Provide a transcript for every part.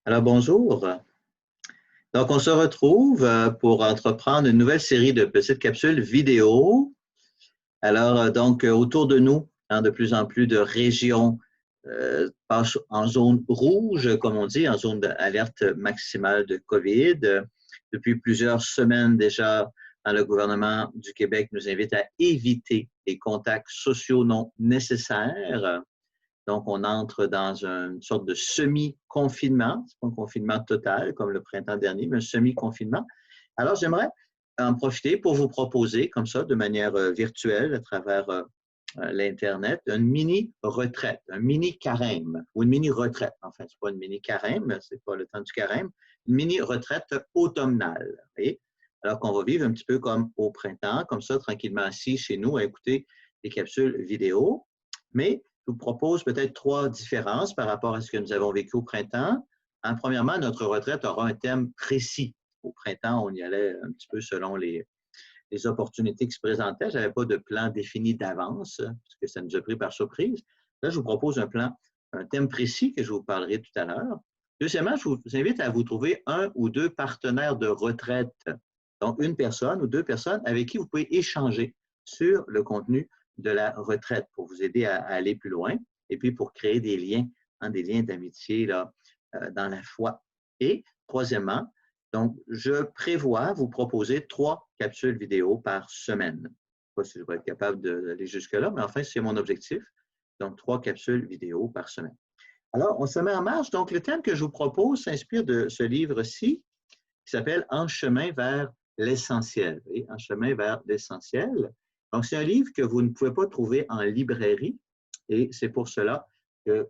Alors bonjour. Donc on se retrouve pour entreprendre une nouvelle série de petites capsules vidéo. Alors autour de nous, de plus en plus de régions passent en zone rouge, comme on dit, en zone d'alerte maximale de COVID. Depuis plusieurs semaines déjà, le gouvernement du Québec nous invite à éviter les contacts sociaux non nécessaires. Donc, on entre dans une sorte de semi-confinement. Ce n'est pas un confinement total comme le printemps dernier, mais un semi-confinement. Alors, j'aimerais en profiter pour vous proposer, comme ça, de manière virtuelle, à travers l'Internet, une mini-retraite, un mini-carême, ou une mini-retraite. Enfin, ce n'est pas une mini-carême, ce n'est pas le temps du carême, une mini-retraite automnale. Voyez? Alors qu'on va vivre un petit peu comme au printemps, comme ça, tranquillement assis chez nous à écouter des capsules vidéo. Mais je vous propose peut-être trois différences par rapport à ce que nous avons vécu au printemps. Premièrement, notre retraite aura un thème précis. Au printemps, on y allait un petit peu selon les opportunités qui se présentaient. Je n'avais pas de plan défini d'avance, parce que ça nous a pris par surprise. Là, je vous propose un thème précis que je vous parlerai tout à l'heure. Deuxièmement, je vous invite à vous trouver un ou deux partenaires de retraite. Donc, une personne ou deux personnes avec qui vous pouvez échanger sur le contenu de la retraite pour vous aider à aller plus loin et puis pour créer des liens, des liens d'amitié dans la foi. Et troisièmement, donc, je prévois vous proposer 3 capsules vidéo par semaine. Je ne sais pas si je vais être capable d'aller jusque-là, mais enfin, c'est mon objectif. Donc, 3 capsules vidéo par semaine. Alors, on se met en marche. Donc, le thème que je vous propose s'inspire de ce livre-ci qui s'appelle « En chemin vers l'essentiel ». En chemin vers l'essentiel. Donc, c'est un livre que vous ne pouvez pas trouver en librairie et c'est pour cela que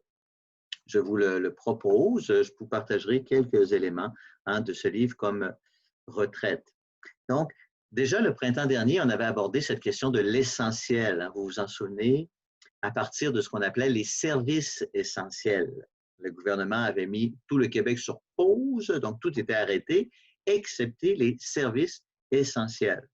je vous le propose. Je vous partagerai quelques éléments de ce livre comme retraite. Donc, déjà le printemps dernier, on avait abordé cette question de l'essentiel. Vous vous en souvenez, à partir de ce qu'on appelait les services essentiels. Le gouvernement avait mis tout le Québec sur pause, donc tout était arrêté, excepté les services essentiels.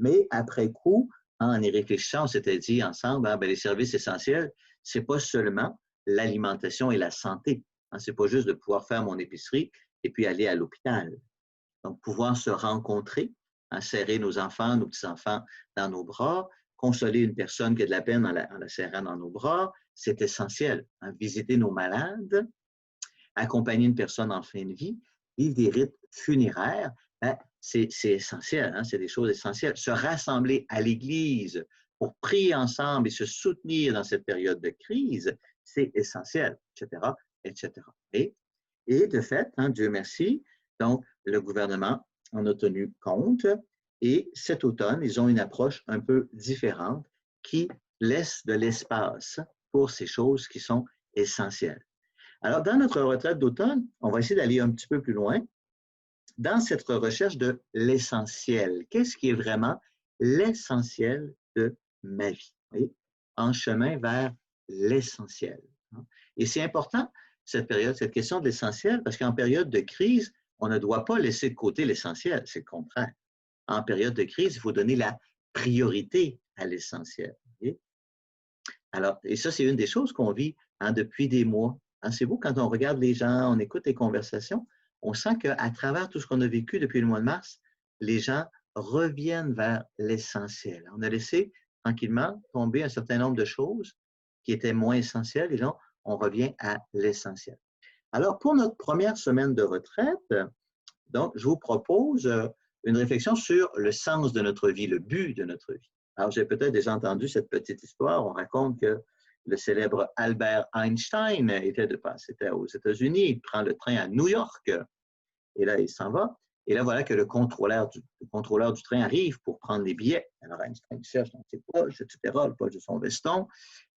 Mais après coup, en y réfléchissant, on s'était dit ensemble, les services essentiels, ce n'est pas seulement l'alimentation et la santé. Ce n'est pas juste de pouvoir faire mon épicerie et puis aller à l'hôpital. Donc, pouvoir se rencontrer, serrer nos enfants, nos petits-enfants dans nos bras, consoler une personne qui a de la peine en la serrant dans nos bras, c'est essentiel. Visiter nos malades, accompagner une personne en fin de vie, vivre des rites funéraires, c'est essentiel, c'est des choses essentielles. Se rassembler à l'Église pour prier ensemble et se soutenir dans cette période de crise, c'est essentiel, etc., etc. Et de fait, Dieu merci, donc le gouvernement en a tenu compte et cet automne, ils ont une approche un peu différente qui laisse de l'espace pour ces choses qui sont essentielles. Alors, dans notre retraite d'automne, on va essayer d'aller un petit peu plus loin dans cette recherche de l'essentiel. Qu'est-ce qui est vraiment l'essentiel de ma vie? Oui? En chemin vers l'essentiel. Et c'est important, cette période, cette question de l'essentiel, parce qu'en période de crise, on ne doit pas laisser de côté l'essentiel, c'est le contraire. En période de crise, il faut donner la priorité à l'essentiel. Alors, et ça, c'est une des choses qu'on vit depuis des mois. C'est beau quand on regarde les gens, on écoute les conversations, on sent qu'à travers tout ce qu'on a vécu depuis le mois de mars, les gens reviennent vers l'essentiel. On a laissé tranquillement tomber un certain nombre de choses qui étaient moins essentielles et donc on revient à l'essentiel. Alors, pour notre première semaine de retraite, donc, je vous propose une réflexion sur le sens de notre vie, le but de notre vie. Alors, j'ai peut-être déjà entendu cette petite histoire. On raconte que le célèbre Albert Einstein c'était aux États-Unis. Il prend le train à New York et là, il s'en va. Et là, voilà que le contrôleur du train arrive pour prendre les billets. Alors, Einstein cherche dans ses poches, etc., le poche de son veston.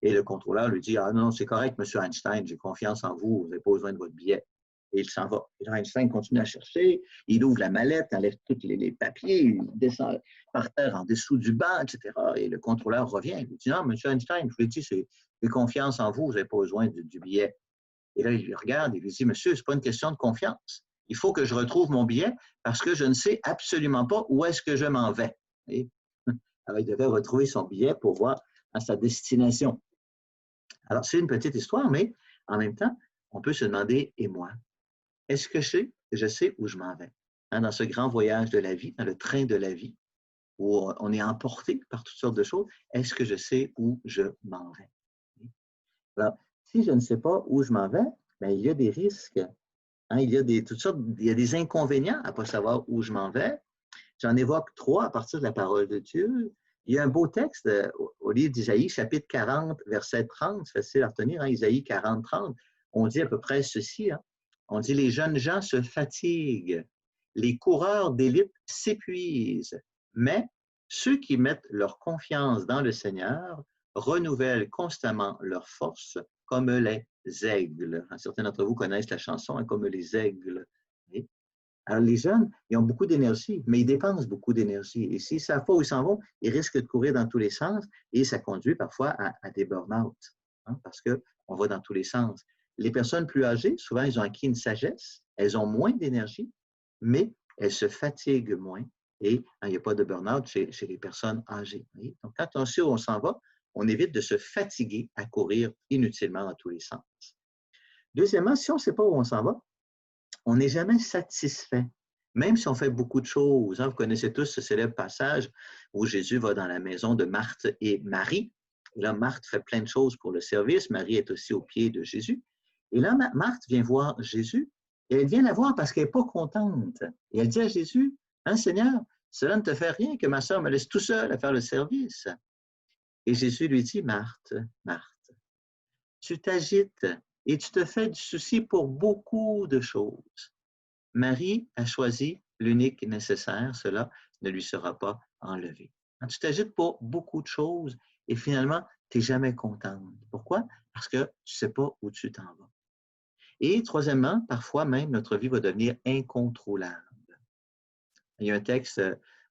Et le contrôleur lui dit « Ah non, c'est correct, monsieur Einstein, j'ai confiance en vous, vous n'avez pas besoin de votre billet. » Et il s'en va. Et Einstein continue à chercher, il ouvre la mallette, enlève tous les papiers, il descend par terre en dessous du banc, etc. Et le contrôleur revient. Il lui dit « Non, monsieur Einstein, je vous l'ai dit, j'ai confiance en vous, vous n'avez pas besoin du billet. » Et là, il lui regarde et lui dit « Monsieur, ce n'est pas une question de confiance. Il faut que je retrouve mon billet parce que je ne sais absolument pas où est-ce que je m'en vais. » Alors, il devait retrouver son billet pour voir sa destination. Alors, c'est une petite histoire, mais en même temps, on peut se demander « Et moi? est-ce que je sais où je m'en vais? Hein, dans ce grand voyage de la vie, dans le train de la vie, où on est emporté par toutes sortes de choses, est-ce que je sais où je m'en vais? Alors, si je ne sais pas où je m'en vais, bien, il y a des risques. Hein, il y a toutes sortes, il y a des inconvénients à ne pas savoir où je m'en vais. J'en évoque trois à partir de la parole de Dieu. Il y a un beau texte au livre d'Isaïe, chapitre 40, verset 30, c'est facile à retenir, hein, Isaïe 40, 30. On dit à peu près ceci, hein, on dit « Les jeunes gens se fatiguent, les coureurs d'élite s'épuisent, mais ceux qui mettent leur confiance dans le Seigneur renouvellent constamment leur force comme les aigles. » Certains d'entre vous connaissent la chanson, hein, comme les aigles. Oui. Alors, les jeunes, ils ont beaucoup d'énergie, mais ils dépensent beaucoup d'énergie. Et s'ils ne savent pas où ils s'en vont, ils risquent de courir dans tous les sens et ça conduit parfois à des burn-out, hein, parce qu'on va dans tous les sens. Les personnes plus âgées, souvent, elles ont acquis une sagesse, elles ont moins d'énergie, mais elles se fatiguent moins et il n'y a pas de burn-out chez les personnes âgées. Donc, quand on sait où on s'en va, on évite de se fatiguer à courir inutilement dans tous les sens. Deuxièmement, si on ne sait pas où on s'en va, on n'est jamais satisfait, même si on fait beaucoup de choses. Hein. Vous connaissez tous ce célèbre passage où Jésus va dans la maison de Marthe et Marie. Et là, Marthe fait plein de choses pour le service. Marie est aussi au pied de Jésus. Et là, Marthe vient voir Jésus. Et elle vient la voir parce qu'elle n'est pas contente. Et elle dit à Jésus, « Hein, Seigneur, cela ne te fait rien que ma sœur me laisse tout seul à faire le service. » Et Jésus lui dit, « Marthe, Marthe, tu t'agites et tu te fais du souci pour beaucoup de choses. Marie a choisi l'unique nécessaire, cela ne lui sera pas enlevé. » Tu t'agites pour beaucoup de choses et finalement, tu n'es jamais contente. Pourquoi? Parce que tu ne sais pas où tu t'en vas. Et troisièmement, parfois même, notre vie va devenir incontrôlable. Il y a un texte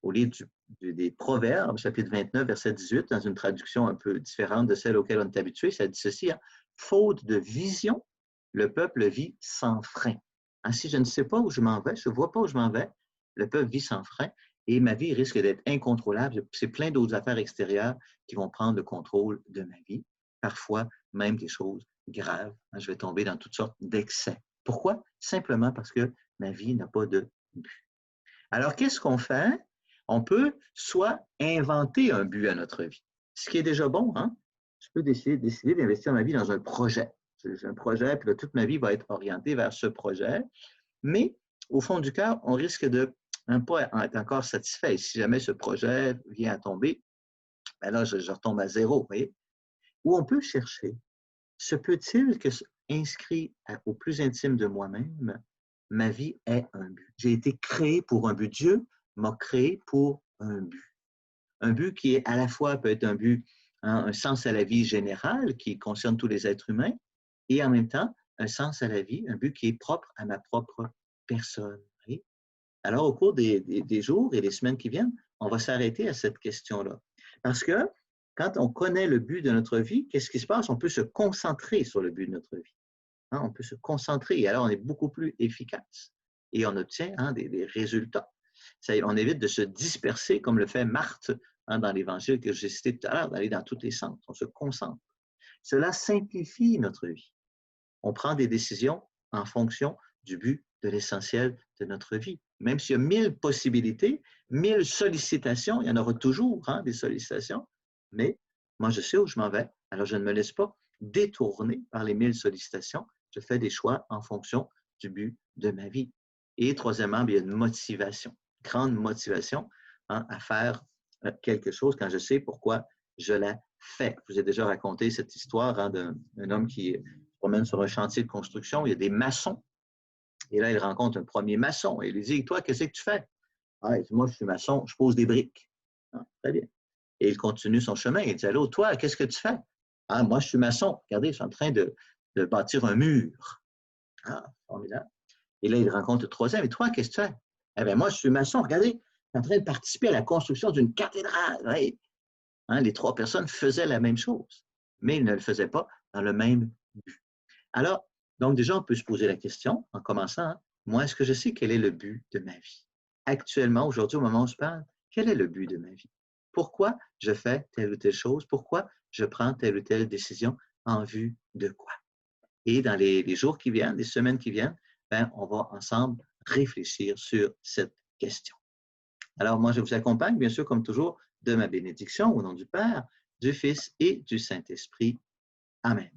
au livre des Proverbes, chapitre 29, verset 18, dans une traduction un peu différente de celle auquel on est habitué, ça dit ceci, hein, « Faute de vision, le peuple vit sans frein. » Hein, si je ne sais pas où je m'en vais, je ne vois pas où je m'en vais, le peuple vit sans frein et ma vie risque d'être incontrôlable. C'est plein d'autres affaires extérieures qui vont prendre le contrôle de ma vie. Parfois, même des choses graves. Hein, je vais tomber dans toutes sortes d'excès. Pourquoi? Simplement parce que ma vie n'a pas de but. Alors, qu'est-ce qu'on fait? On peut soit inventer un but à notre vie, ce qui est déjà bon. Hein? Je peux décider d'investir ma vie dans un projet. J'ai un projet, puis là, toute ma vie va être orientée vers ce projet. Mais au fond du cœur, on risque de ne pas être encore satisfait. Si jamais ce projet vient à tomber, ben là, je retombe à zéro. Vous voyez? Ou on peut chercher, se peut-il que, inscrit au plus intime de moi-même, ma vie est un but. J'ai été créé pour un but. Dieu m'a créé pour un but. Un but qui est à la fois peut être un but, hein, un sens à la vie générale qui concerne tous les êtres humains et en même temps un sens à la vie, un but qui est propre à ma propre personne. Oui? Alors, au cours des jours et des semaines qui viennent, on va s'arrêter à cette question-là. Parce que quand on connaît le but de notre vie, qu'est-ce qui se passe? On peut se concentrer sur le but de notre vie. Hein, on peut se concentrer et alors on est beaucoup plus efficace et on obtient, hein, des résultats. On évite de se disperser comme le fait Marthe, hein, dans l'évangile que j'ai cité tout à l'heure, d'aller dans tous les sens. On se concentre. Cela simplifie notre vie. On prend des décisions en fonction du but, de l'essentiel de notre vie. Même s'il y a 1000 possibilités, 1000 sollicitations, il y en aura toujours, hein, des sollicitations, mais moi je sais où je m'en vais, alors je ne me laisse pas détourner par les 1000 sollicitations, je fais des choix en fonction du but de ma vie. Et troisièmement, il y a une motivation, une grande motivation, hein, à faire quelque chose quand je sais pourquoi je la fais. Je vous ai déjà raconté cette histoire, hein, d'un homme qui se promène sur un chantier de construction, il y a des maçons, et là il rencontre un premier maçon et il lui dit, « Toi, qu'est-ce que tu fais? » Ah, il dit, « Moi, je suis maçon, je pose des briques. » Ah, très bien. Et il continue son chemin. Il dit, « Allô, toi, qu'est-ce que tu fais? » Ah, moi, je suis maçon. Regardez, je suis en train de bâtir un mur. Ah, formidable. Et là, il rencontre le troisième. « Et toi, qu'est-ce que tu fais? » Eh bien, moi, je suis maçon. Regardez, je suis en train de participer à la construction d'une cathédrale. Oui. Hein, les trois personnes faisaient la même chose, mais ils ne le faisaient pas dans le même but. Alors, donc déjà, on peut se poser la question, en commençant, hein, moi, est-ce que je sais quel est le but de ma vie? Actuellement, aujourd'hui, au moment où je parle, quel est le but de ma vie? Pourquoi je fais telle ou telle chose? Pourquoi je prends telle ou telle décision? En vue de quoi? Et dans les jours qui viennent, les semaines qui viennent, ben, on va ensemble réfléchir sur cette question. Alors, moi, je vous accompagne, bien sûr, comme toujours, de ma bénédiction au nom du Père, du Fils et du Saint-Esprit. Amen.